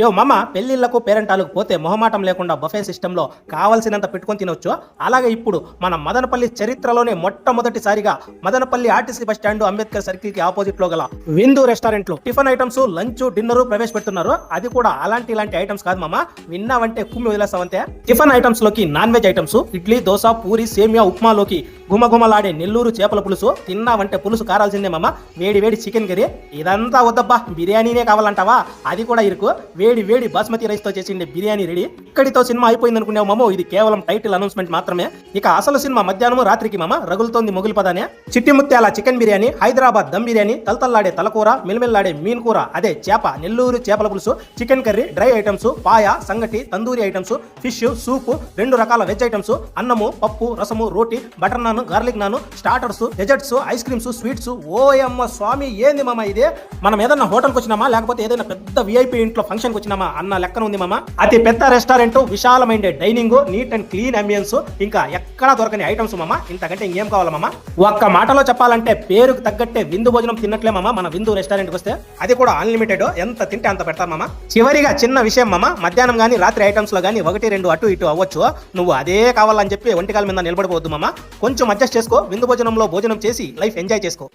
యో మమ్మ పెళ్లిళ్లకు పేరెంటాలకు పోతే మొహమాటం లేకుండా బఫే సిస్టంలో కావాల్సినంత పెట్టుకొని తినొచ్చు. అలాగే ఇప్పుడు మన మదనపల్లి చరిత్రలోనే మొట్టమొదటిసారిగా Madanapalle RTC bus stand Ambedkar circle కి ఆపోజిట్ లో గల విందు రెస్టారెంట్ లో టిఫిన్ ఐటమ్స్, లంచ్, డిన్నర్ ప్రవేశపెడుతున్నారు. అది కూడా ఇలాంటి ఐటమ్స్ కాదు మామ, విన్నావంటే కుమ్మి వదిలేస్తావంతే. టిఫిన్ ఐటమ్స్ లోకి non veg items, idli, dosa, puri, సేమియా, ఉప్మాలోకి గుమగుమలాడే నెల్లూరు చేపల పులుసు, తిన్నావంటే పులుసు కారాల్సిందే మామ. వేడి వేడి చికెన్ కర్రీ, ఇదంతా వద్దబ్బా బిర్యానీనే కావాలంటావా? అది కూడా ఇరుకు. వేడి వేడి బాస్మతి రైస్ తో చేసిండే బిర్యానీ రెడీ. ఇక్కడితో సినిమా అయిపోయింది అనుకునేవు మామో, ఇది కేవలం టైటిల్ అనౌన్స్మెంట్ మాత్రమే. ఇక అసలు సినిమా మధ్యాహ్నం రాత్రికి మామ రగులుతోంది మొగులు పదానే. చిట్టి ముత్యాల చికెన్ బిర్యానీ, హైదరాబాద్ దమ్ బిర్యానీ, తలతల్లాడే తలకూర, మిల్మిల్లాడే మీన్ కూర, అదే చేప, నెల్లూరు చేపల పులుసు, చికెన్ కర్రీ, డ్రై ఐటమ్స్, పాయ, సంగటి, తందూరి ఐటమ్స్, ఫిష్, సూప్, 2 రకాల వెజ్ ఐటమ్స్, అన్నము, పప్పు, రసము, రోటీ, butter naan, garlic naan, starters, desserts, ice creams, sweets. ఓయమ్మ స్వామి, ఏంది మామ ఇది? మనం ఏదన్నా హోటల్కి వచ్చినామా లేకపోతే ఏదైనా పెద్ద విఐపి ఇంట్లో ఫంక్షన్కి వచ్చినామా అన్న లెక్కన ఉంది మామ. అతి పెద్ద రెస్టారెంట్, విశాలమైన dining, neat and clean ambience, ఇంకా ఎక్కడా దొరకని ఐటమ్స్ మామ. ఇంతకంటే ఇంకేం కావాలా మామ? ఒక్క మాటలో చెప్పాలంటే పేరుకు తగ్గట్టే విందు భోజనం తిన్నట్లే మామ మన విందు రెస్టారెంట్కి వస్తే. అది కూడా అన్లిమిటెడ్, ఎంత తింటే అంత పెడతారు మామ. చివరిగా చిన్న విషయం మామ, మధ్యాహ్నం గానీ రాత్రి ఐటమ్స్ లో గానీ 1-2 అటు ఇటు అవ్వచ్చు. నువ్వు అదే కావాలని చెప్పి ఒంటికాల మీద నిలబడిపోవద్దు మామ. కొంచెం అడ్జస్ట్ చేసుకో, విందు భోజనంలో భోజనం చేసి లైఫ్ ఎంజాయ్ చేసుకో.